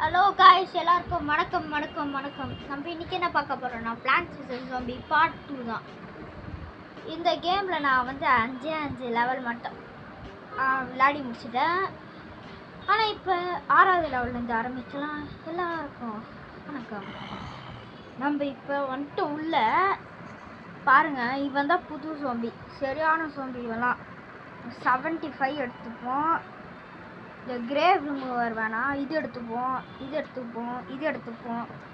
Hello guys, எல்லாருக்கும் வணக்கம் வணக்கம் வணக்கம். நம்ம இன்றைக்கி என்ன பார்க்க போகிறோம்னா பிளான்ட்ஸ் vs Zombie பார்ட் 2 தான். இந்த கேமில் நான் வந்து 5 லெவல் மட்டும் விளையாடி முடிச்சிட்டேன். ஆனால் இப்போ 6வது லெவல்லேருந்து ஆரம்பிக்கலாம். எல்லாருக்கும் வணக்கம். நம்ம இப்போ வந்துட்டு உள்ள பாருங்கள், இவன் தான் புது சோம்பி, சரியான சோம்பி. இவெல்லாம் 75 எடுத்துப்போம். இந்த கிரேவ் ரிமூவர் வேணாம், இது எடுத்துப்போம்.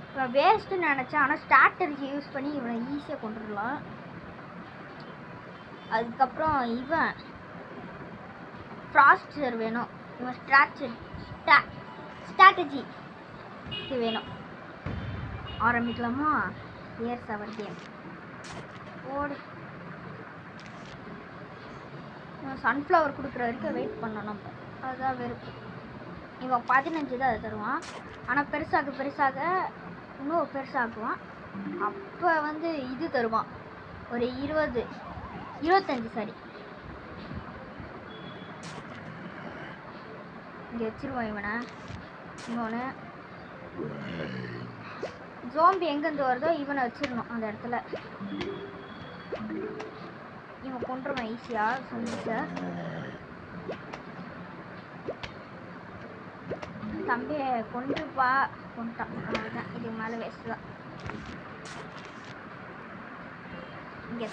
இப்போ வேஸ்ட்டுன்னு நினச்சேன், ஆனால் ஸ்ட்ராட்டஜி யூஸ் பண்ணி இவனை ஈஸியாக கொண்டுடலாம். அதுக்கப்புறம் இவன் ஃப்ராஸ்டர் வேணும். இவன் ஸ்ட்ராட்டஜி இது வேணும். ஆரம்பிக்கலாமா? இயர்ஸ் அவர் கேம் ஓடு. சன்ஃப்ளவர் கொடுக்குற வரைக்கும் வெயிட் பண்ணணும் நம்ம. அதுதான் வெறுப்பு. இவன் 15 தான் அது தருவான். ஆனால் பெருசாக இன்னும் பெருசாக்குவான். அப்போ வந்து இது தருவான், ஒரு 25 சரி. இங்கே வச்சிருவான் இவனை. இன்னொன்று ஜோம்பி எங்கேருந்து வருதோ இவனை வச்சிடணும் அந்த இடத்துல. இவன் கொண்டுருவான் ஈஸியாக சொல்லிட்டு. தம்பியை கொண்டுட்டான். அவ்வளோதான், இதுக்கு மேலே வேஸ்ட்டு தான். இங்கே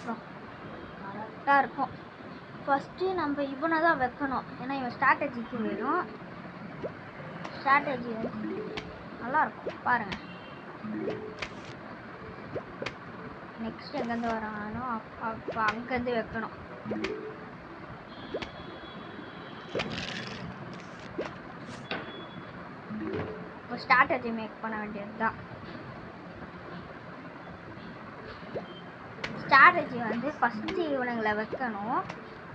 கரெக்டாக இருக்கும். ஃபஸ்ட்டு நம்ம இவனை தான் வைக்கணும், ஏன்னா இவன் ஸ்ட்ராட்டஜிக்கு வேணும். ஸ்ட்ராட்டஜி நல்லாயிருக்கும் பாருங்கள். நெக்ஸ்ட் எங்கேருந்து வரானோ அப்போ அங்கேருந்து வைக்கணும். ஸ்ட்ராட்டஜி மேக் பண்ண வேண்டியது தான். ஸ்ட்ராட்டஜி வந்து ஃபஸ்ட்டு இவனுங்களை வைக்கணும்.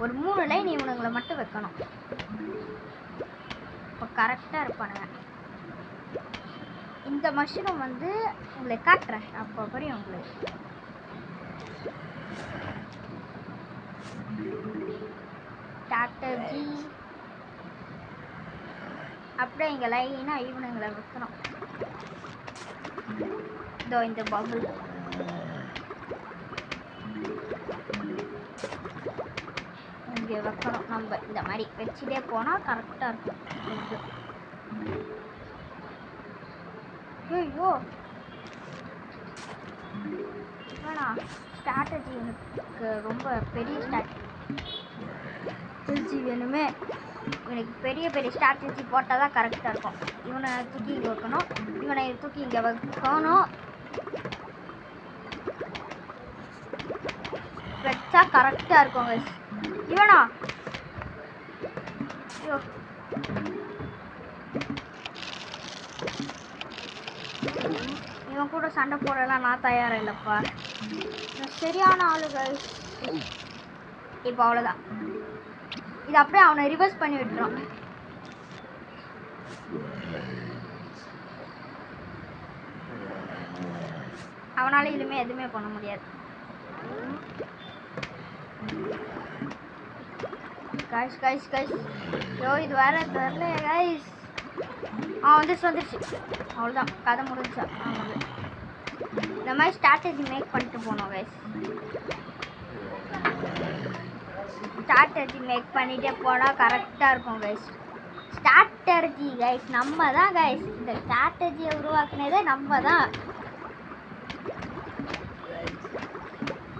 ஒரு 3 லைன் இவனுங்களை மட்டும் வைக்கணும். இப்போ கரெக்டாக இருப்பானுங்க. இந்த மஷ்ரூம் வந்து உங்களை காட்டுறேன், அப்போ புரியும் உங்களுக்கு. ஸ்ட்ராட்டஜி அப்படியே இங்கே லைனாக ஈவனுங்களை வைக்கணும். இதோ இந்த பபுள் இங்கே வைக்கணும். நம்ம இந்த மாதிரி வச்சுட்டே போனால் கரெக்டாக இருக்கும். ஐயோ வேணாம், ஸ்ட்ராட்டஜி எனக்கு ரொம்ப பெரிய ஸ்ட்ராட்டஜி வேணுமே. இவனுக்கு பெரிய ஸ்ட்ராட்டஜி போட்டால் தான் கரெக்டாக இருக்கும். இவனை தூக்கி இங்கே வைக்கணும், இவனை தூக்கி இங்கே வைக்கணும். வச்சா கரெக்டாக இருக்கும். இவனா ஐயோ, இவன் கூட சண்டை போடலாம் நான் தயாராக இல்லைப்பா. சரியான ஆளுகள். இப்போ அவ்வளோதான், இது அப்படியே அவனை ரிவர்ஸ் பண்ணி விட்டுரும். அவனால் இனிமேல் எதுவுமே பண்ண முடியாது. கைஸ் யோ, இது வேற தெரில கைஸ். வந்துருச்சு. அவ்வளோதான், கதை முடிஞ்சா. இந்த மாதிரி ஸ்ட்ராட்டஜி மேக் பண்ணிட்டு போனோம் கைஸ். ஸ்ட்ராட்டஜி மேக் பண்ணிகிட்டே போனால் கரெக்டாக இருக்கும் கைஸ். ஸ்ட்ராட்டஜி கைஸ் நம்ம தான் கைஸ். இந்த ஸ்ட்ராட்டஜியை உருவாக்குனதே நம்ம தான்.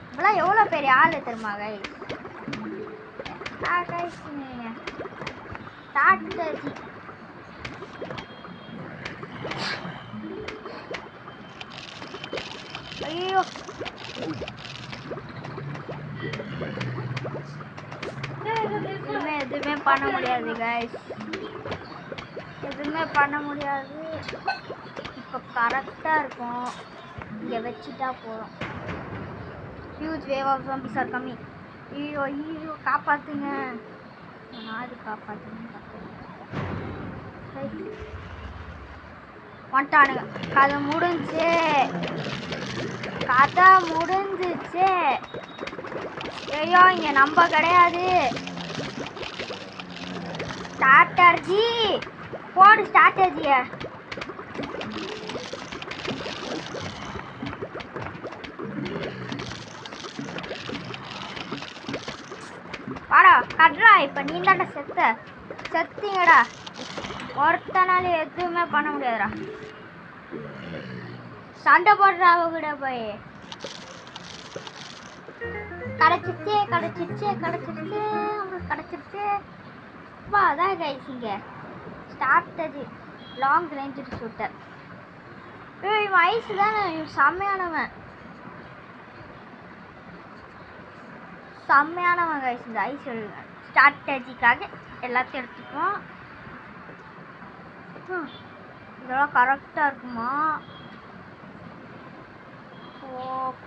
இப்போலாம் எவ்வளோ பெரிய ஆள் தெரியுமா கைஸ்? கைஸ் ஸ்ட்ராட்டஜி ஐயோ எதுவுமே பண்ண முடியாது கைஸ், எதுவுமே பண்ண முடியாது. இப்போ கரெக்டாக இருக்கும், இங்கே வச்சுட்டா போதும். Huge wave of zombies are coming. ஐயோ காப்பாற்றுங்க, நாடு காப்பாற்றுங்க. வந்துட்டானுங்க. கதை முடிஞ்சிச்சு. ஐயோ இங்கே நம்ம கிடையாது. ஸ்ட்ராட்டஜி போடு, ஸ்ட்ராட்டஜியை வாடா கட்றா. இப்போ நீ தாண்டா செத்தீங்கடா. ஒருத்தனால எதுவுமே பண்ண முடியாதுடா. சண்டை போடுறா அவகிட்ட போய். கிடச்சிருச்சு உங்களுக்கு கிடச்சிருச்சு. அப்பா அதான் கைஸ் இங்கே ஸ்டார்டது லாங் ரேஞ்சு ஷூட்டர். இவன் ஐஸ் தானே, செம்மையானவன் கைஸ். இந்த ஐஸ் ஸ்ட்ராட்டஜிக்காக எல்லாத்தையும் எடுத்துப்போம். இதெல்லாம் கரெக்டாக இருக்குமா?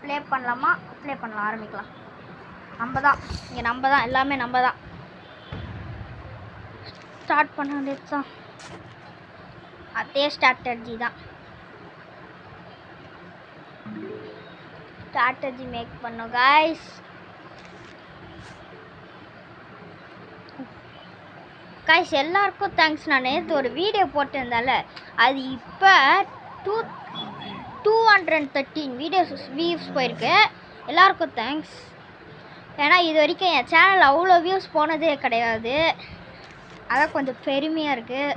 ப்ளே பண்ணலாமா? ப்ளே பண்ணலாம், ஆரம்பிக்கலாம். நம்ம தான் எல்லாமே நம்ம தான் ஸ்டார்ட் பண்ண வேண்டியது தான். அதே ஸ்ட்ராட்டஜி தான். ஸ்ட்ராட்டஜி மேக் பண்ணோம் கைஸ். கைஸ் எல்லாருக்கும் தேங்க்ஸ். நான் நேற்று ஒரு வீடியோ போட்டிருந்தால அது இப்போ 213 வியூஸ் போயிருக்கு. எல்லாருக்கும் தேங்க்ஸ். ஏன்னா இது வரைக்கும் என் சேனல் அவ்வளோ வியூஸ் போனதே கிடையாது. அதான் கொஞ்சம் பெருமையாக இருக்குது.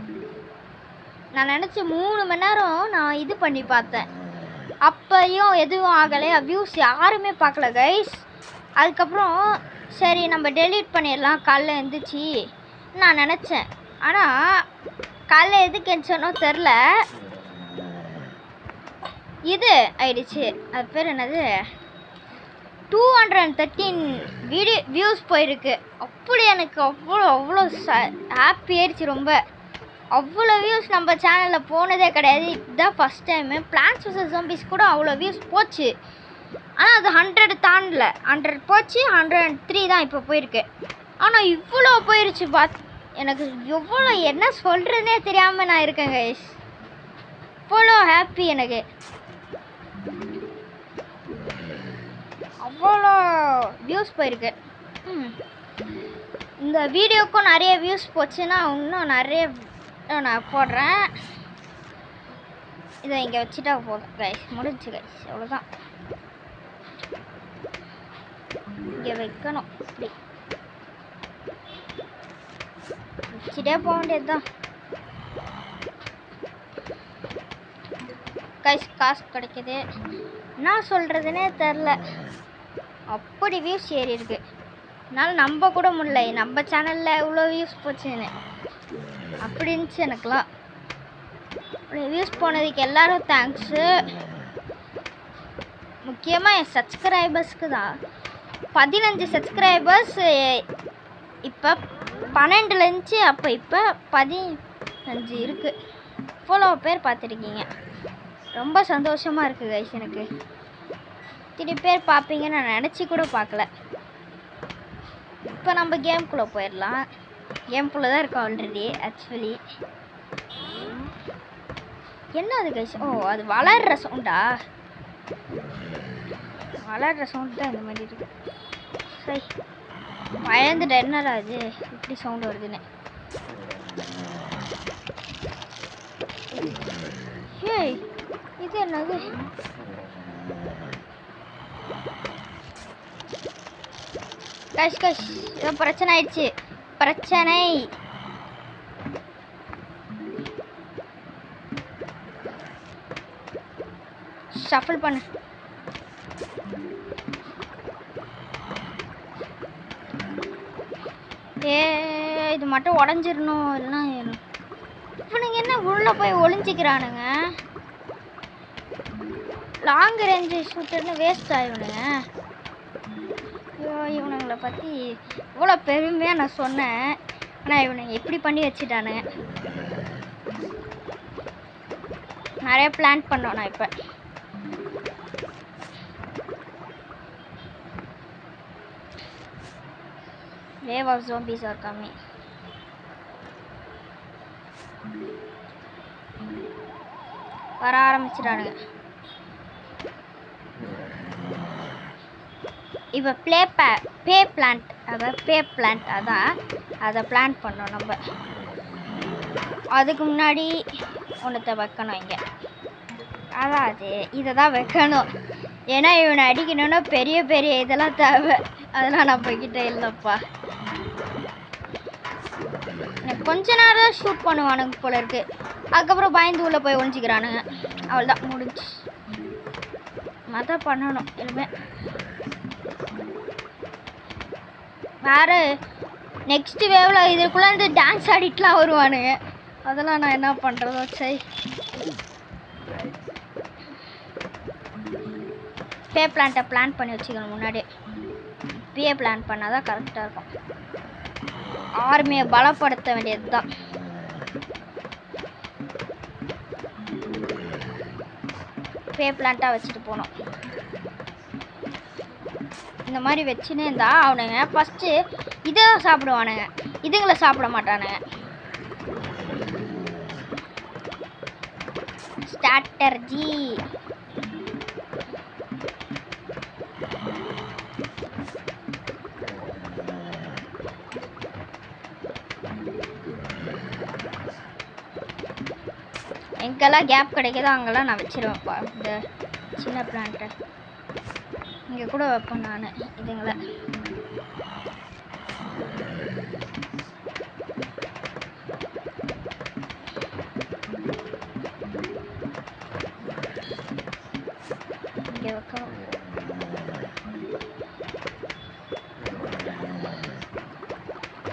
நான் நினச்சி 3 மணி நேரம் நான் இது பண்ணி பார்த்தேன். அப்பையும் எதுவும் ஆகலை, வியூஸ் யாருமே பார்க்கல கைஸ். அதுக்கப்புறம் சரி நம்ம டெலீட் பண்ணிடலாம் காலைல எழுந்திரிச்சி நான் நினச்சேன். ஆனால் காலைல எதுக்கு எழுந்தோனோ தெரில, இது ஆயிடுச்சு. அது பேர் என்னது, 213 வியூஸ் போயிருக்கு. அப்படி எனக்கு அவ்வளோ ஹாப்பி ஆயிடுச்சு ரொம்ப. அவ்வளோ வியூஸ் நம்ம சேனலில் போனதே கிடையாது. இதுதான் first time. Plants vs Zombies கூட அவ்வளோ வியூஸ் போச்சு. ஆனால் அது 100 தாண்டல. 100 போச்சு, 103 தான் இப்போ போயிருக்கு. ஆனால் இவ்வளோ போயிடுச்சு எனக்கு எவ்வளோ என்ன சொல்கிறதுனே தெரியாமல் நான் இருக்கேன் கைஸ். அவ்வளோ ஹாப்பி எனக்கு. அவ்வளோ வியூஸ் போயிருக்கு. இந்த வீடியோக்கும் நிறைய வியூஸ் போச்சுன்னா இன்னும் நிறைய நான் போடுறேன். இதை இங்கே வச்சுட்டா போதும் கைஸ், முடிஞ்சு கைஸ், அவ்வளோதான். இங்கே வைக்கணும், இப்படி வச்சுட்டே போக வேண்டியது தான் கைஸ். காசு கிடைக்கிது, என்ன சொல்கிறதுனே தெரில. அப்படி வியூஸ் ஏறி இருக்கு. அதனால் நம்ப கூட முடியல நம்ம சேனலில் இவ்வளோ வியூஸ் போச்சுன்னு. அப்படி இருந்துச்சு எனக்குலாம். வியூஸ் போனதுக்கு எல்லோரும் தேங்க்ஸு. முக்கியமாக என் சப்ஸ்கிரைபர்ஸ்க்கு தான். 15 சப்ஸ்கிரைபர்ஸ் இப்போ 12 இருந்துச்சு, அப்போ இப்போ 15 இருக்குது. இவ்வளோ பேர் பார்த்துருக்கீங்க, ரொம்ப சந்தோஷமாக இருக்குது கைஸ். எனக்கு இத்தனை பேர் பார்ப்பீங்கன்னு நான் நினச்சி கூட பார்க்கல. இப்போ நம்ம கேம்குள்ளே போயிடலாம். கேம்குள்ளே தான் இருக்கோம் ஆல்ரெடி. ஆக்சுவலி என்ன அது கைஸ்? ஓ, அது வளர்கிற சவுண்டா? வளர்கிற சவுண்டு தான் இந்த மாதிரி இருக்கு. சரி, பயந்துட்டு என்னடா அது இப்படி சவுண்டு வருதுன்னு. ஏய், இது என்னது? கைஸ் ஏதோ பிரச்சனை ஆயிடுச்சு. பிரச்சனை. ஷஃபிள் பண்ணு. இது மட்டும் உடஞ்சிடணும். இல்லைன்னா இவனுங்க என்ன உள்ள போய் ஒளிஞ்சிக்கிறானுங்க? லாங் ரேஞ்சு ஷூட்டர்னு வேஸ்ட் ஆகிவனுங்க. ஐயோ, இவனுங்களை பற்றி இவ்வளோ பெருமையாக நான் சொன்னேன். ஆனால் இவனுங்க எப்படி பண்ணி வச்சுட்டானுங்க. நிறைய பிளான் பண்ணோம் நான் இப்போ. Wave of zombies are coming. வர ஆரம்பிச்சிட்டானுங்க. இப்போ பே பிளான்ட், அதான் அதை பிளான் பண்ணோம் நம்ம. அதுக்கு முன்னாடி ஒன்றத்தை வைக்கணும் இங்கே. அதான் இதை தான் வைக்கணும். ஏன்னா இவனை அடிக்கணும்னா பெரிய பெரிய இதெல்லாம் தேவை. அதெல்லாம் நம்மக்கிட்ட இல்லைப்பா. கொஞ்ச நேரம் ஷூட் பண்ணுவானுங்க போல இருக்கு. அதுக்கப்புறம் பயந்து உள்ளே போய் ஒழிஞ்சிக்கிறானுங்க. அவ்வளோதான் முடிஞ்சு. மத பண்ணணும் எதுவுமே. வேறு நெக்ஸ்ட் வேவில் இதுக்குள்ளே இருந்து டான்ஸ் ஆடிட்டுலாம் வருவானுங்க. அதெல்லாம் நான் என்ன பண்ணுறதோ சரி. பே பிளான்ட்டை பிளான் பண்ணி வச்சுக்கணும் முன்னாடி. இப்பயே பிளான் பண்ணால் தான் கரெக்டாக இருக்கும். ஆர்மியை பலப்படுத்த வேண்டியது தான். பே பிளான்ட்டாக வச்சுட்டு போகணும். இந்த மாதிரி வச்சுன்னு இருந்தா அவனுங்க ஃபஸ்ட்டு இதை சாப்பிடுவானுங்க, இதுங்களை சாப்பிட மாட்டானுங்க. ஸ்ட்ராட்டர்ஜி. எங்கெல்லாம் கேப் கிடைக்குதோ அங்கெல்லாம் நான் வச்சிருவேன்ப்பா இந்த சின்ன பிளான்ட்டை. இங்கே கூட வைப்பேன் நான் இதுங்களை. இங்கே வைக்க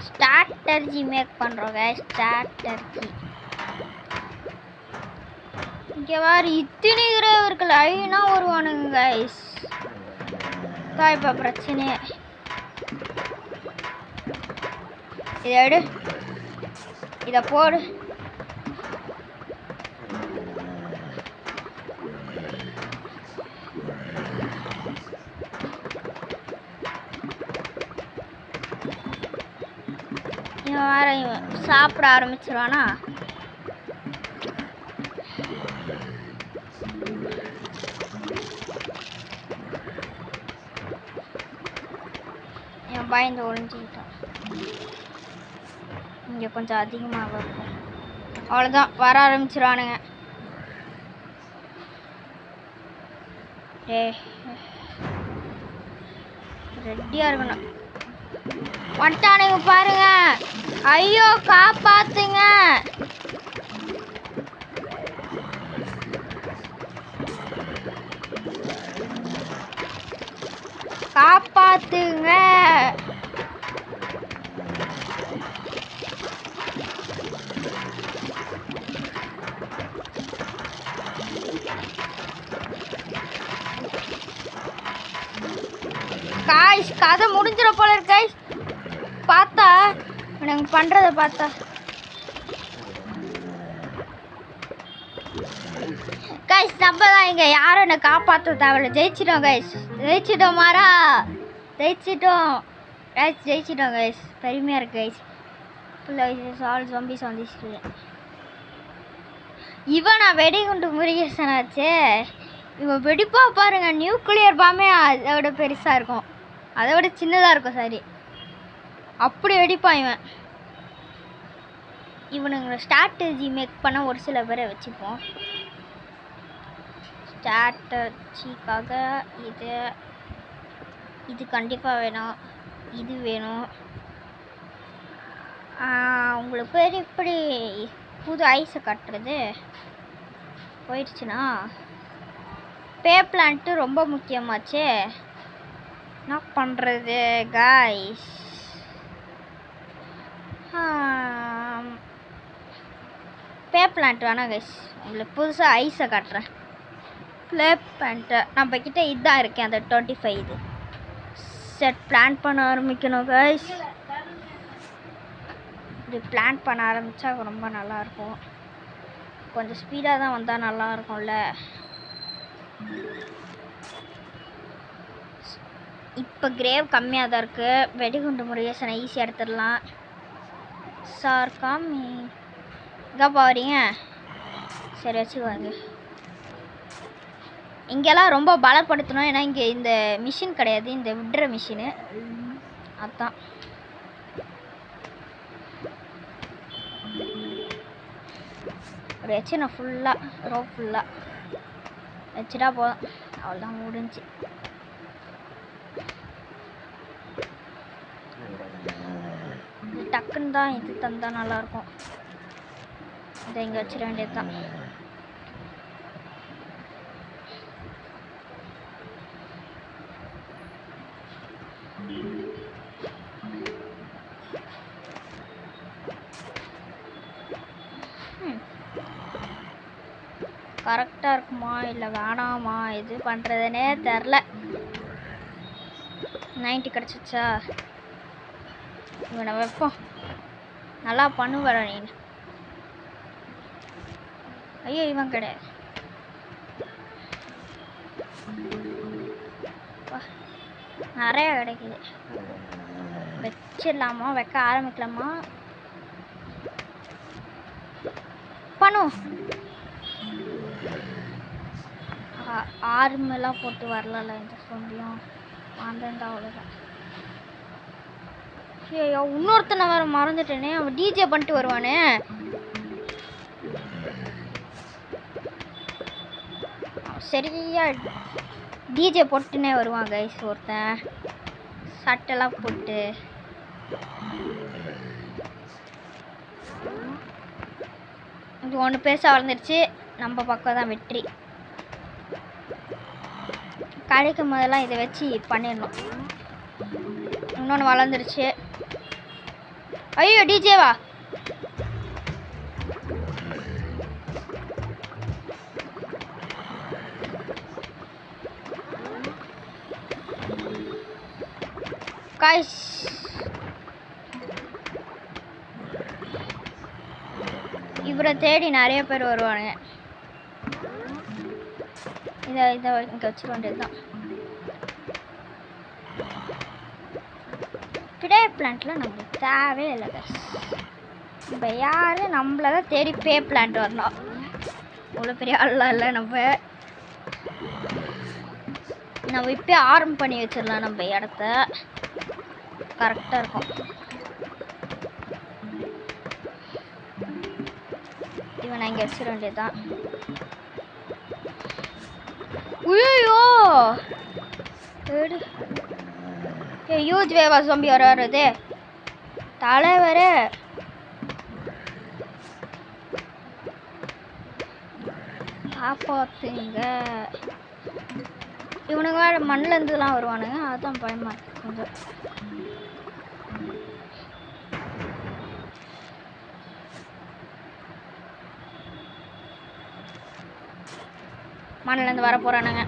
ஸ்ட்ராட்டர்ஜி மேக் பண்ணுறோங்க. ஸ்ட்ராட்டர்ஜி இங்கே வேறு இத்தனை இருக்கிற ஐனா வருவானுங்க கைஸ். தான் இப்போ பிரச்சனையே. இதை எடு, இதை போடு. இவன் வேற இவன் சாப்பிட ஆரம்பிச்சிருவானா. பயந்து ஒழிஞ்சிக்கிட்டான். இங்கே கொஞ்சம் அதிகமாக இருக்கும். அவ்வளோதான் வர ஆரம்பிச்சிருவானுங்க. ரெடியாக இருக்கணும். வந்துட்டானுங்க பாருங்க. ஐயோ காப்பாத்துங்க. காப்பாத்துங்க. காய்ஸ் கதை முடிஞ்சிட போல இருக்கு கைஸ். பார்த்தா எனக்கு பண்றத பார்த்தா கைஸ் நம்ம தான் இங்கே யாரும் என்னை காப்பாற்ற தேவையில்ல. ஜெயிச்சிட்டோம் கைஸ். ஜெயிச்சிட்டோம் மாறா. ஜெயிச்சிட்டோம் கைஸ். ஜெயிச்சிட்டோம் கைஸ். பெருமையாக இருக்கு கைஸ். ஃபுல்லாக ஆல் ஜாம்பிஸ் வந்துச்சு. இவன் நான் வெடிகுண்டு முருகேசனாச்சே. இவன் வெடிப்பா பாருங்க. நியூக்ளியர் பாமே அதோட பெருசாக இருக்கும், அதை விட சின்னதாக இருக்கும். சரி அப்படி வெடிப்பான் இவன். இவனுங்களை ஸ்ட்ராட்டஜி மேக் பண்ண ஒரு சில பேரை வச்சுப்போம். ஸ்ட்ராட்டஜிக்காக இது கண்டிப்பாக வேணும். இது வேணும். உங்களுக்கு பேர் இப்படி புது ஐஸை கட்டுறது போயிடுச்சுன்னா பே பிளான்ட்டு ரொம்ப முக்கியமாச்சே. என்ன பண்ணுறது காய்ஸ்? பே பிளான்ட் வேணாம் கைஸ். உங்களுக்கு புதுசாக ஐஸை காட்டுறேன். ப்ளே பிளான்ட்டு நம்மக்கிட்ட இதுதான் இருக்கேன். அந்த 25 இது செட் பிளான் பண்ண ஆரம்பிக்கணும் கைஸ். இது பிளான் பண்ண ஆரம்பித்தா ரொம்ப நல்லாயிருக்கும். கொஞ்சம் ஸ்பீடாக தான் வந்தால் நல்லாயிருக்கும்ல. இப்போ கிரேவ் கம்மியாக தான் இருக்குது. வெடிகுண்டு முருகேசனை ஈஸியாக எடுத்துடலாம். சார் காமி இங்கே போகிறீங்க. சரி வச்சுக்குவாங்க. இங்கெல்லாம் ரொம்ப பலப்படுத்தணும். ஏன்னா இங்கே இந்த மிஷின் கிடையாது, இந்த விட்ற மிஷினு. அதுதான் வச்சு நான் ஃபுல்லாக ரோப் ஃபுல்லாக வச்சுட்டா போதும். அவ்வளோதான் முடிஞ்சு. டக் டக்குன்னு தான் இது தந்தால் நல்லாயிருக்கும். இதை இங்கே வச்சிட வேண்டியது தான். கரெக்டாக இருக்குமா இல்லை வேணாமா எது பண்ணுறதுனே தெரில. 90 கிடச்சிச்சா? இவனை வைப்போம். நல்லா பண்ணுவர நீ. ஐயோ இவன் கிடையாது. நிறைய கிடைக்குது. வச்சிடலாமா? வைக்க ஆரம்பிக்கலாமா? பண்ணும். ஆர்மெல்லாம் போட்டு வரல இந்த சொம்பியும் வந்தேன்டா. அவ்வளோதான். ஐயோ இன்னொருத்தனை வேறு மறந்துட்டேனே. அவன் டிஜே பண்ணிட்டு வருவானே. சரியா டிஜே போட்டுனே வருவான் கைஸ் ஒருத்தன். சட்டெல்லாம் போட்டு. இது ஒன்று பெருசாக வளர்ந்துருச்சு. நம்ம பக்கம் தான் வெற்றி. கிடைக்கும் போதெல்லாம் இதை வச்சு பண்ணிடணும். இன்னொன்று வளர்ந்துருச்சு. ஐயோ டிஜேவா? காய்ஸ் இவரை தேடி நிறைய பேர் வருவானுங்க. இதை இங்கே வச்சிட வேண்டியது தான். டுடே பிளான்ட்டில் நம்மளுக்கு தேவையில்லை கைஸ். இப்போ யார் நம்மளை தான் தேடி பே பிளான்ட் வரணும். அவ்வளோ பெரிய ஆள்லாம் இல்லை. நம்ம இப்போ ஆரம்பம் பண்ணி வச்சிடலாம். நம்ம இடத்த கரெக்டாக இருக்கும். இவனை இங்கே வச்சிட வேண்டியது தான். ஐயோ யூத் வேவா ஜோம்பி வருது தலைவர். காப்பாத்துங்க. இவனுங்க வேறு மண்ணிலேருந்துலாம் வருவானுங்க. அதுதான் பயமாக இருக்கு கொஞ்சம். மண்ணிலேருந்து வர போகிறானுங்க.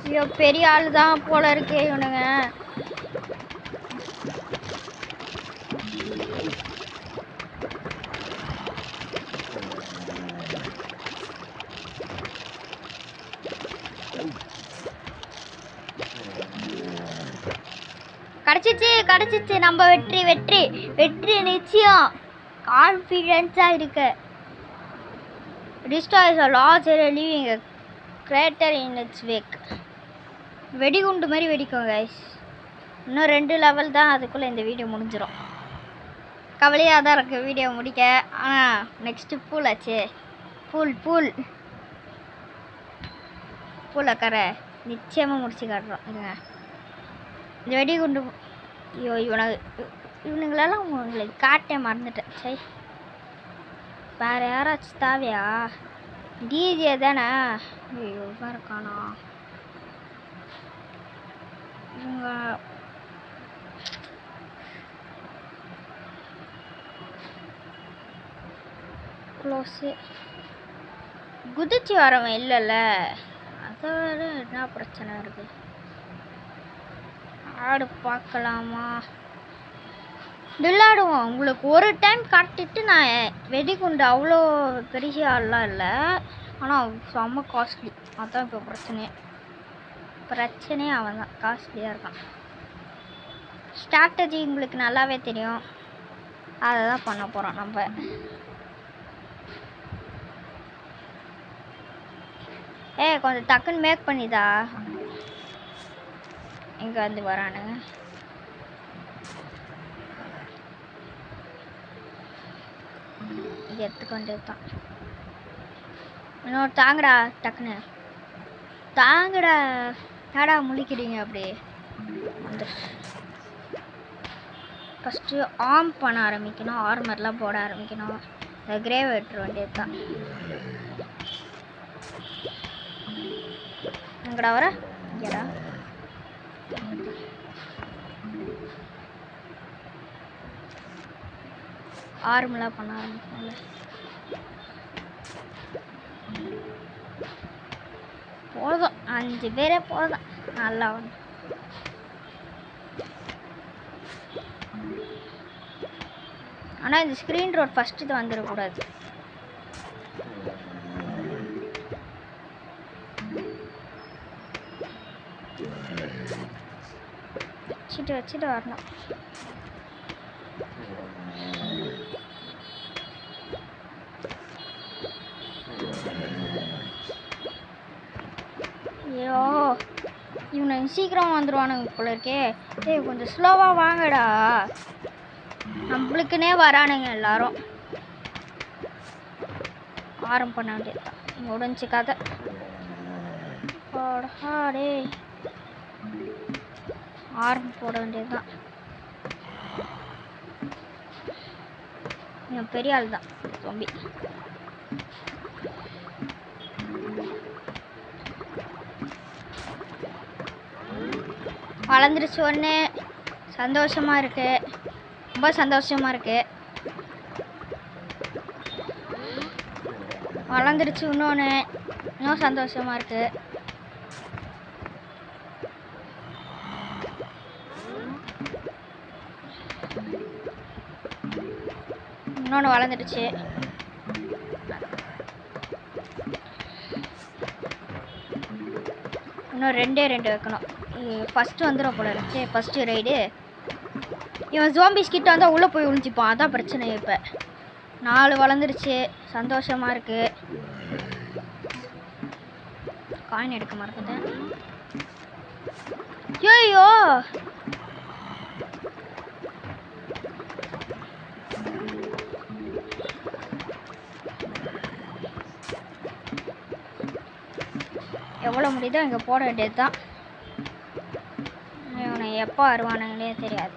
ஐயோ பெரிய ஆள் தான் போல இருக்கே இவனுங்க. கிடச்சிச்சு. நம்ம வெற்றி நிச்சயம். கான்ஃபிடென்ஸாக இருக்கு. Destroys a large area leaving a crater in its wake. வெடிகுண்டு மாதிரி வெடிக்கும் கைஸ். இன்னும் 2 லெவல் தான். அதுக்குள்ளே இந்த வீடியோ முடிஞ்சிடும். கவலையாக தான் இருக்குது வீடியோ முடிக்க. ஆனால் நெக்ஸ்ட்டு பூல் ஆச்சு. பூல் அக்கறை நிச்சயமாக முடிச்சு காட்டுறோம். இல்லைங்க இந்த வெடிகுண்டு. ஐயோ இவனுங்களெல்லாம் உங்களுக்கு காட்டே மறந்துட்டேன். சரி வேறு யாராச்சும் தேவையா? டிஜே தானே. ஐயோ இருக்கானா இவங்க? க்ளோஸு குதிச்சு வரவன் இல்லைல்ல. அதோட என்ன பிரச்சனை இருக்குது? ஆடு பார்க்கலாமா? விளையாடுவோம். உங்களுக்கு ஒரு டைம் காட்டிட்டு நான் வெடிகுண்டு அவ்வளோ பெரிய ஆள்லாம் இல்லை. ஆனால் செம்ம காஸ்ட்லி. அதுதான் இப்போ பிரச்சனையே அவன் தான் காஸ்ட்லியாக இருக்கான். ஸ்ட்ராட்டஜி உங்களுக்கு நல்லாவே தெரியும். அதை தான் பண்ண போகிறோம் நம்ம. கொஞ்சம் டக்குன்னு மேக் பண்ணிதா. இங்கே வந்து வரானுங்க. இது எடுத்துக்கொண்டே தான். இன்னொரு தாங்கடா, டக்குன்னு தாங்கடா. ஏடா முழிக்கிறீங்க அப்படியே? ஃபஸ்ட்டு ஆர்ம் பண்ண ஆரம்பிக்கணும், ஆர்மர்லாம் போட ஆரம்பிக்கணும். இந்த கிரேவ் வெட்டுற வேண்டியது தான். எங்கடா வர? இங்கடா. ஆர்ம்லாம் பண்ண ஆரம்பிக்கணும்ல. போதும், 5 பேரே போதும். நல்லா வந்து ஆனால் இந்த ஸ்க்ரீன் ரோட் ஃபஸ்ட்டு இது வந்துடக்கூடாது. வச்சுட்டு வரணும். ஐயோ, இவனை சீக்கிரம் வந்துடுவானுங்க போல இருக்கே. ஏய், கொஞ்சம் ஸ்லோவாக வாங்கடா. நம்மளுக்குன்னே வரானுங்க எல்லாரும். ஆரம் பண்ண வேண்டியது முடிஞ்சு கதை. டே, ஆரம் போட வேண்டியது தான். இவன் பெரிய ஆள் தான் தம்பி. வளர்ந்துருச்சு ஒன்று. சந்தோஷமாக இருக்கு, ரொம்ப சந்தோஷமாக இருக்கு. வளர்ந்துருச்சு இன்னொன்று, இன்னும் சந்தோஷமாக இருக்கு. இன்னொன்று வளர்ந்துடுச்சு. இன்னும் 2 வைக்கணும். ஃபஸ்ட்டு வந்துடும் போல இருந்துச்சு ஃபஸ்ட்டு ரைடு. இவன் ஜோம்பிஸ் கிட்ட வந்தால் உள்ளே போய் ஒழிஞ்சிப்பான், அதான் பிரச்சனை. இப்போ 4 வளர்ந்துருச்சு, சந்தோஷமாக இருக்குது. காயின் எடுக்க மறந்துட்டேன். ஐயோ, எவ்வளோ முடியுதோ இங்கே போட வேண்டியது தான். இவனை எப்போ வருவானுங்களே தெரியாது.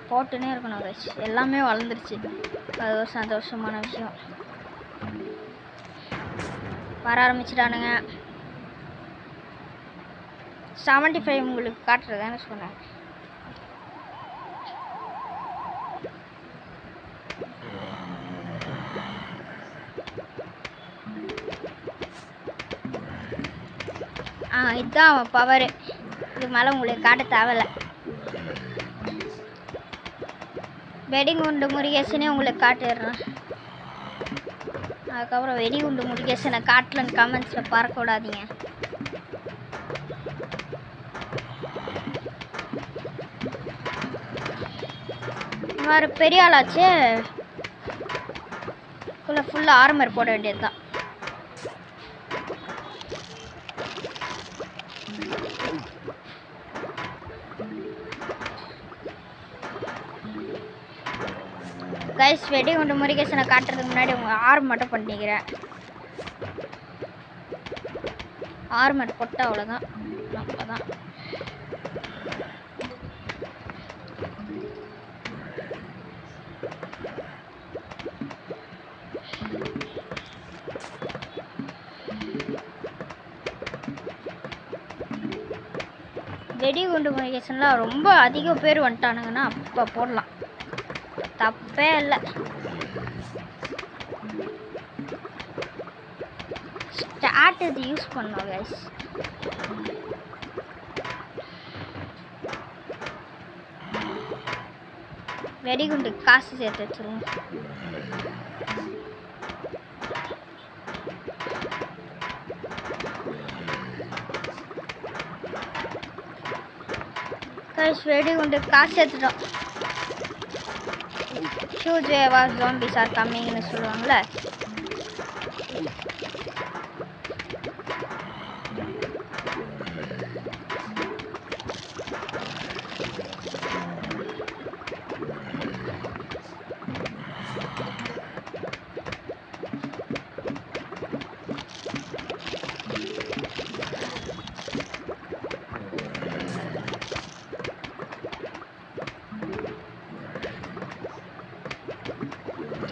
போட்டுன்னே இருக்கணும் கைஸ். எல்லாமே வளர்ந்துருச்சு, அது ஒரு சந்தோஷமான விஷயம். வர ஆரம்பிச்சிட்டானுங்க. 75 உங்களுக்கு காட்டுறதானே சொன்னேன். இதுதான் அவன் பவரு. இது மேலே உங்களுக்கு காட்ட தேவையில்ல. வெடிகுண்டு முருகேசனே உங்களுக்கு காட்டிடுறேன். அதுக்கப்புறம் வெடிகுண்டு முருகேசனை காட்டலன்னு கமெண்ட்ஸில் பார்க்க விடாதீங்க. வேறு பெரிய ஆளாச்சு, ஃபுல்லாக ஆர்மர் போட வேண்டியது தான். கைஸ், வெடிகுண்டு முருகேசனை காட்டுறதுக்கு முன்னாடி உங்கள் ஆர்ம் மட்டும் பண்ணிக்கிறேன். ஆர்மர் போட்ட அவ்வளோதான். அப்போதான் வெடிகுண்டு முருகேசன்லாம் ரொம்ப அதிக பேர் வந்துட்டானுங்கன்னா அப்போ போடலாம், தப்பே இல்லை. ஸ்டார்ட் இது யூஸ் பண்ணோம் கைஸ். வெடிகுண்டு காசு சேர்த்து வச்சிருவோம். கைஸ், வெடிகுண்டு காசு சேர்த்துட்டோம். huge wave of zombies are coming ன்னு சொல்லுவாங்கல்ல.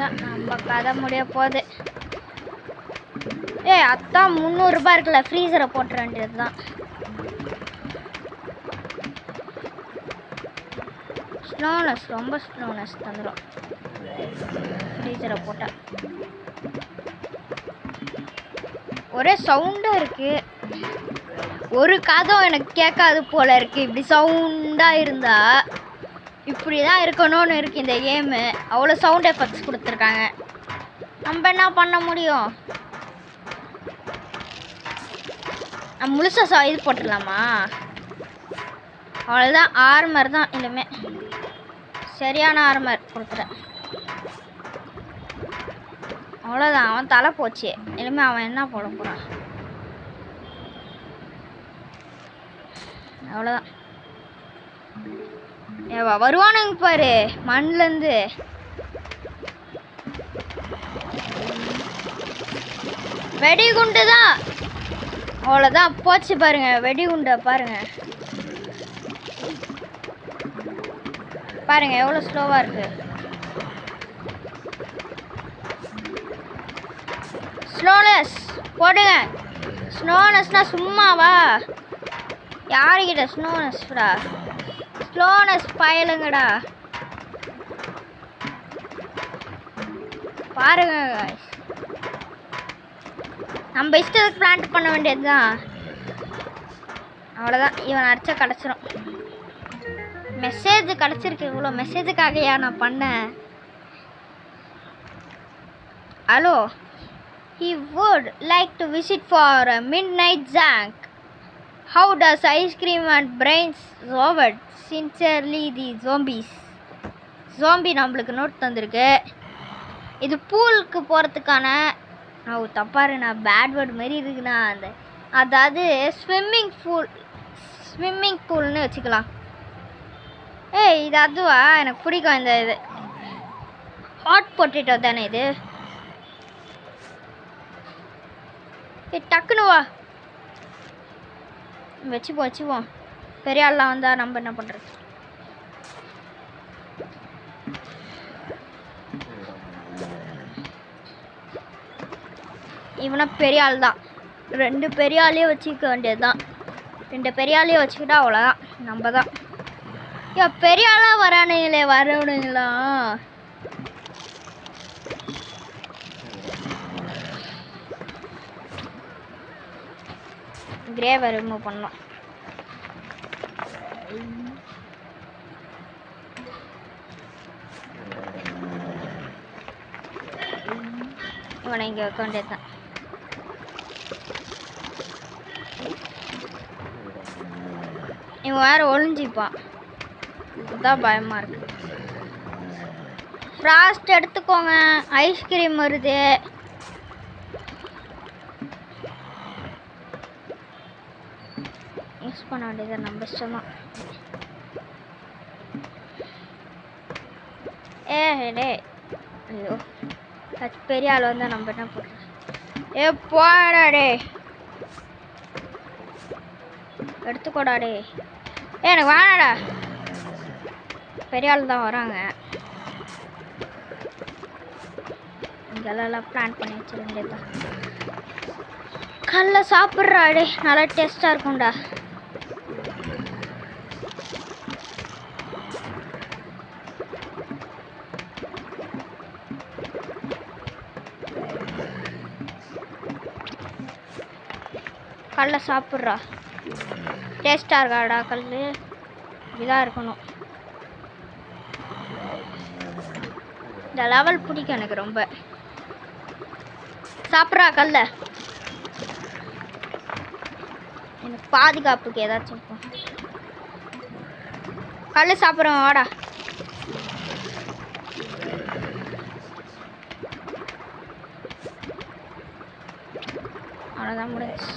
அவ்வளோதான் நம்ம கதை முடிய போகுது. அதான் 300 ரூபாய் இருக்குல்ல, ஃப்ரீசரை போட்டுற வேண்டியது தான். ஸ்லோனஸ் ரொம்ப ஸ்லோனஸ் தந்துடும் ஃப்ரீசரை போட்டால். ஒரே சவுண்டாக இருக்குது. ஒரு காதும் எனக்கு கேட்காது போல இருக்குது. இப்படி சவுண்டாக இருந்தால் இப்படி தான் இருக்கணும்னு இருக்குது இந்த கேமு. அவ்வளோ சவுண்ட் எஃபெக்ட்ஸ் கொடுத்துருக்காங்க. நம்ம என்ன பண்ண முடியும்? நம்ம முழுசாக இது போட்டுடலாமா? அவ்வளோதான். ஆர்மர் தான் இனிமே. சரியான ஆர்மர் கொடுத்துட்டேன். அவ்வளோதான். அவன் தலை போச்சு. இனிமேல் அவன் என்ன போட போகிறான்? அவ்வளோதான். ஏவா வருவானுங்க பாரு மண்ணிலேருந்து. வெடிகுண்டு தான். அவ்வளோதான் போச்சு பாருங்க. வெடிகுண்டை பாருங்க பாருங்க எவ்வளோ ஸ்லோவாக இருக்கு. ஸ்லோனஸ் போடுங்க. ஸ்லோனஸ்னா சும்மாவா? யாருக்கிட்ட ஸ்லோனஸ்டா? ஸ்லோனஸ் பயலுங்கடா. பாருங்க நம்ம இஷ்டத்துக்கு பிளான்ட் பண்ண வேண்டியது தான். அவ்வளோதான். இவன் அடிச்சா கிடச்சிரும். மெசேஜ் கிடச்சிருக்கு. இவ்வளோ மெசேஜுக்காகயா நான் பண்ணேன்? Hello. He would like to visit for a midnight zank. How does ice cream and brains Robert? Sincerely the zombies. Zombie நம்மளுக்கு நோட் தந்திருக்கு. இது பூலுக்கு போகிறதுக்கான தப்பாரு. நான் பேட் வேர்டு மாரி இருக்குண்ணா. அதாவது ஸ்விம்மிங் பூல்னு வச்சுக்கலாம். இது அதுவா? எனக்கு பிடிக்கும் இந்த இது. ஹாட் பொட்டேட்டோ தானே இது? டக்குன்னு வா. வச்சுப்போம். பெரிய ஆள்லாம் வந்தால் நம்ம என்ன பண்ணுறது? இவனா பெரிய ஆள் தான். 2 பெரிய ஆளையே வச்சுக்க வேண்டியது தான். 2 பெரிய ஆளையே வச்சுக்கிட்டா அவ்வளோதான். நம்ம தான் பெரிய ஆளாக வரணுங்களா? கிரேவை ரிமூவ் பண்ணோம். இவனை இங்கே வைக்க வேண்டியது தான். இவன் வேற ஒளிஞ்சிப்பான். அதுதான் பயமாக இருக்கு. ஃப்ராஸ்ட் எடுத்துக்கோங்க. ஐஸ்கிரீம் வருது. யூஸ் பண்ண வேண்டியது நம்ம இஷ்டமா. டே ஐயோ பெரிய ஆள் வந்தால் நம்ம என்ன பண்ணுறோம்? போடா டே. எடுத்துக்கோடா டே. எனக்கு வேணாடா. பெரிய ஆள் தான் வராங்க. இங்கெல்லாம் பிளான் பண்ணி வச்சிட வேண்டியதுதான். கல்ல சாப்பிட்றா டே. நல்லா டேஸ்ட்டாக இருக்கும்டா. கல்ல சாப்பிட்றா. டேஸ்ட்டாக இருக்காடா கல். இதாக இருக்கணும். இந்த லெவல் பிடிக்கும் எனக்கு ரொம்ப. சாப்பிட்றா கல்ல. எனக்கு பாதுகாப்புக்கு ஏதாச்சும் இருக்கும். கல் சாப்பிட்றோம் வாடா. அவ்வளோதான் முடிஞ்சு.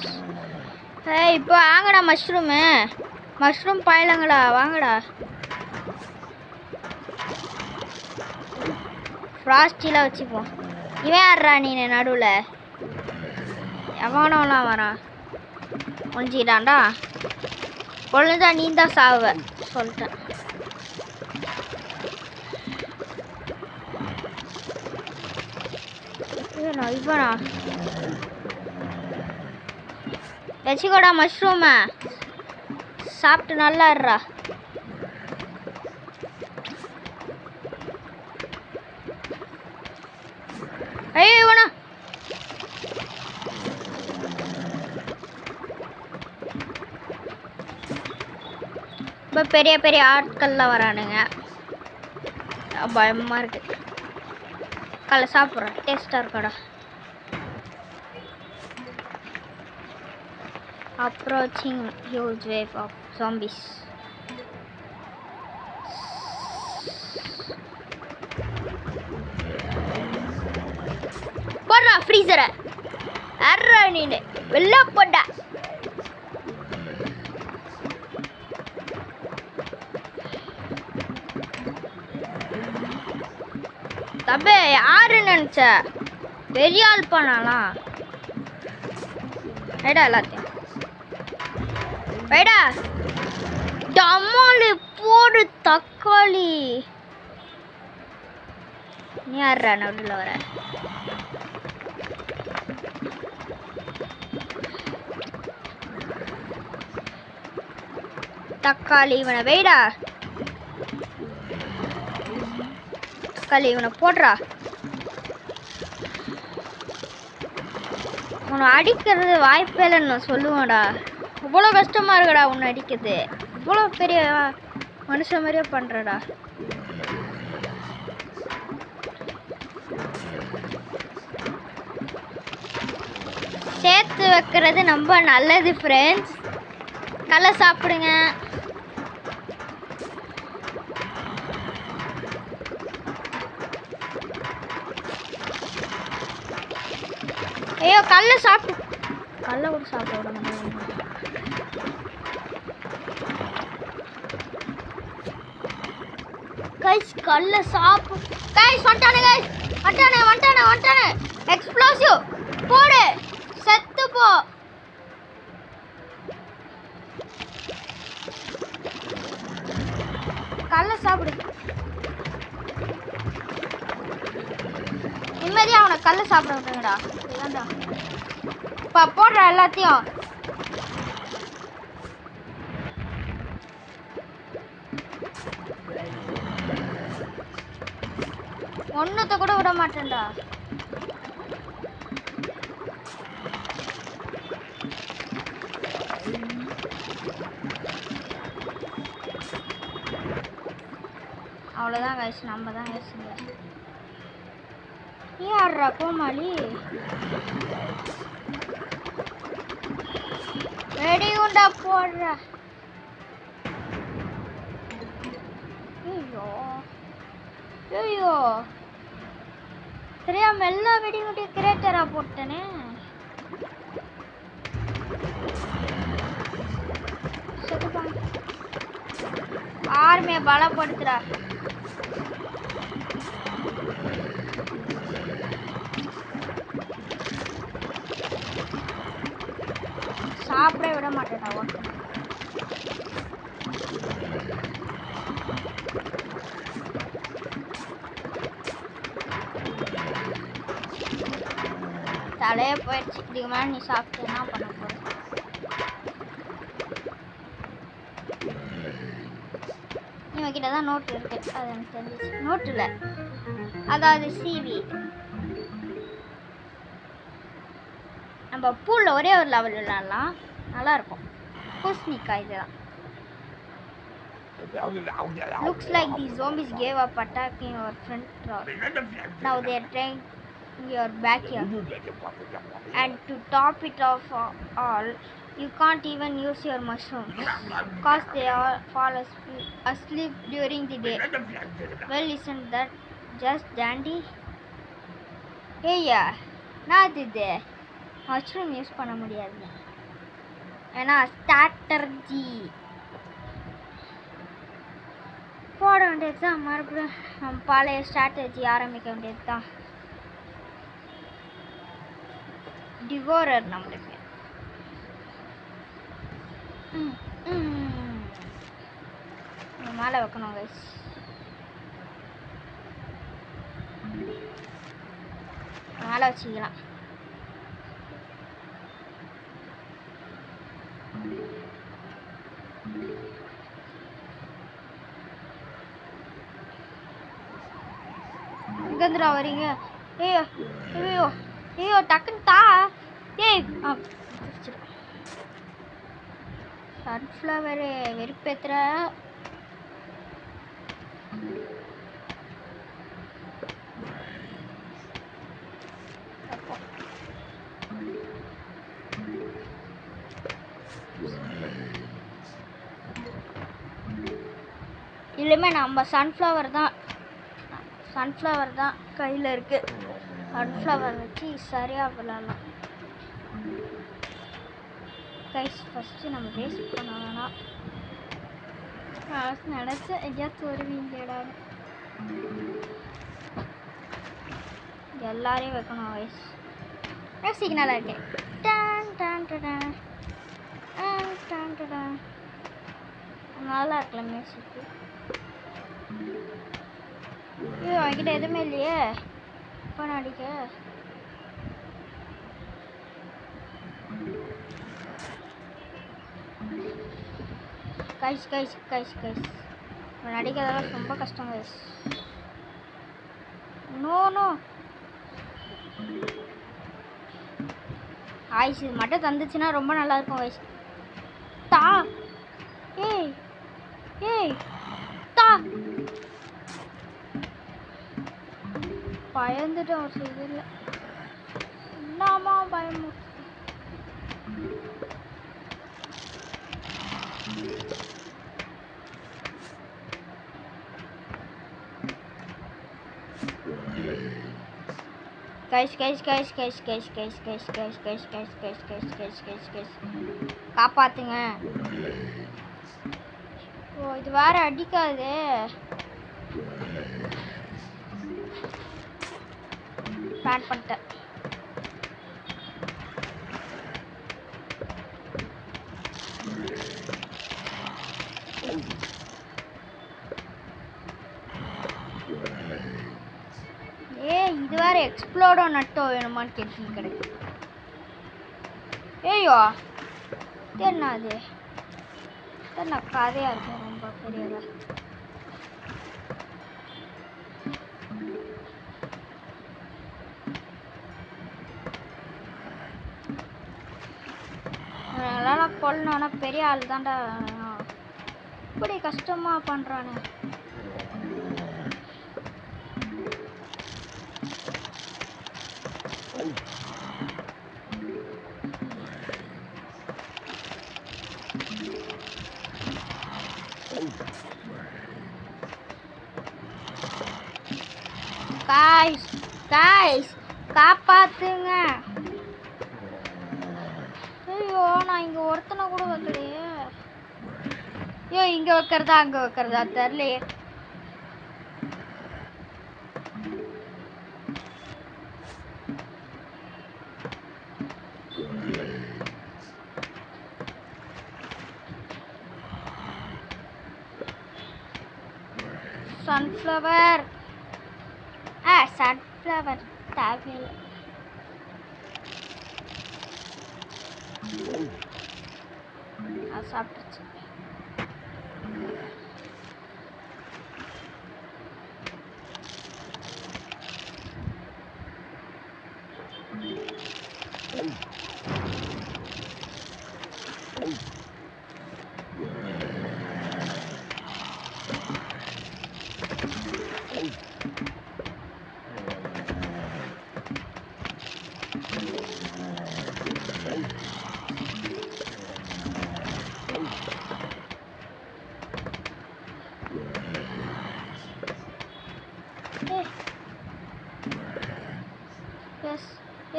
இப்போ வாங்கடா மஷ்ரூம் பாயலங்கடா. வாங்கடா. ஃப்ராஸ்டிலாம் வச்சுப்போம். இவன் யார்றா நீ நடுவில்? எவனோலாம் வரான்? ஒழிஞ்சிக்கிட்டான்டா. ஒழிஞ்சா நீ தான் சாவ சொல்லிட்டேன். இவனா வச்சுக்கோடா மஷ்ரூமை சாப்பிட்டு நல்லா இருறா. ஐயோ இவனா இப்போ பெரிய பெரிய ஆட்கள்லாம் வரானுங்க. பயமாக இருக்கு. கல்ல சாப்பிட்றேன், டேஸ்ட்டாக இருக்காடா. Approaching huge wave of zombies. போடுறா ஃப்ரீசரை. அர்றா நீனு வெளில போட்டா. தம்பி யாரு நினச்ச பெரிய ஆள் பண்ணலாம். ஏடா எல்லாத்தையும் வைடா. டமாலி போடு தக்காளி. நீ யாரா நடுவில் வர? தக்காளி இவனை வைடா. தக்காளி இவனை போடுறா. உன்னை அடிக்கிறது வாய்ப்பே இல்லைன்னு நான் சொல்லுவேன்டா. இவ்வளோ கஷ்டமாக இருக்குடா உன்னை அடிக்கிறது. இவ்வளோ பெரிய மனுஷன் மாதிரியே பண்ணுறடா. சேர்த்து வைக்கிறது ரொம்ப நல்லது ஃப்ரெண்ட்ஸ். நல்லா சாப்பிடுங்க. ஐயோ கல்ல சாப்பிட்டு கல்ல கூட சாப்பிட விட முடியும். கைஸ் கல்ல சாப்பு. கைஸ் வந்துட்டானே. கைஸ் வந்துட்டானே. எக்ஸ்ப்ளோசிவ் போடு. செத்து போ. கல்ல சாப்பிடு. நிம்மதியா அவனை கல்ல சாப்பிட விட்டுங்கடா. இதான்டா இப்போ போடுற எல்லாத்தையும். ஒன்றுத்த கூட விட மாட்டேன்டா. அவ்வளோதான் கைஸ், நம்ம தான் யோசிங்க. யாரா கோமாளி? வெடி உண்டா போடுற. ஐயோ தெரியாம எல்லா வெடிகுண்டி கிரேட்டரா போட்டனே. ஆர்மியை பலப்படுத்துறா. சாப்பிட விட மாட்டேடா. தலையே போயிடுச்சு. இதுக்கு மேலே நீ சாப்பிட்டு என்ன பண்ண போற? இவங்கிட்ட தான் நோட்டு இருக்கு. அது எனக்கு தெரிஞ்சிச்சு. நோட்டு இல்லை, அதாவது சிவி. நம்ம பூலில் ஒரே ஒரு லெவல் விளையாடலாம், நல்லாயிருக்கும். பூசணிக்காய் இதுதான். Looks like the zombies gave up attacking our front door. Now they are trying your backyard. And to top it off all, you can't even use your mushrooms because they all fall asleep during the day. Well, isn't that just dandy? Hey, yeah, not இது mushroom use பண்ண முடியாது ஏன்னா strategy போட வேண்டியது தான். மறுபடியும் நம்ம பழைய ஸ்ட்ராட்டஜி ஆரம்பிக்க வேண்டியது தான். டிவோரர் நம்மளுக்கு மேலே வைக்கணும் கைஸ். மேலே வச்சுக்கலாம். எங்கேருந்துடா வரீங்க? ஐயோ ஐயோ ஐயோ டக்குன்னு தா. ஏய் சன்ஃப்ளவர் வெறுப்பேத்துற. இல்லையுமே நம்ம சன்ஃப்ளவர் தான் கையில் இருக்குது. சன்ஃப்ளவர் வச்சு சரியாக விளாட்லாம். கைஸ் ஃபஸ்ட்டு நம்ம வேஸ்ட் பண்ண வேணாம். நினச்சேன் எங்கேயாச்சும் வருவீங்கடா. எல்லாரையும் வைக்கணும் கைஸ். சிக்னலாக இருக்கேன். நல்லா இருக்கல மியூசிக்கு. ஐயோ என்கிட்ட எதுவுமே இல்லையே இப்போ அடிக்க. கைஸ் அடிக்கிறதெல்லாம் ரொம்ப கஷ்டம் கைஸ். நோ ஆயிஸ் இது மட்டும் தந்துச்சுன்னா ரொம்ப நல்லா இருக்கும் கைஸ். தா ஏய் தா. பயந்துட்டோம் ஒரு இதில். என்னமா பயம். காப்பாத்துங்க. ஓ இது வேற அடிக்காது. பிளான் பண்ணிட்டேன். இது வேற எக்ஸ்ப்ளோடோ நட்டோ வேணுமான்னு கேட்டு கிடைக்கு. ஏய்யோ என்ன அது என்ன கதையா இருக்கும் ரொம்ப பெரியதா. அதெல்லாம் கொல்லணும்னா பெரிய ஆள் தான்டா. இப்படி கஷ்டமா பண்றானே. காய்ஸ் காப்பாத்துங்க. ஐயோ நான் இங்க ஒருத்தனை கூட வைக்கலையே. ஐயோ இங்க வைக்கிறதா அங்க வைக்கிறதா தெரியலையே. சன்ஃப்ளவர் தேவையில்லை. சாப்பிட்டுச்சு.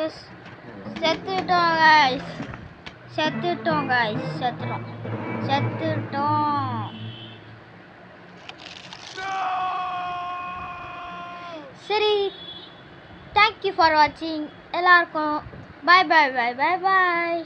எஸ் செத்துட்டோம் गाइस. செத்துட்டோம். சரி, தேங்க்யூ ஃபார் வாட்சிங். எல்லாருக்கும் பாய்.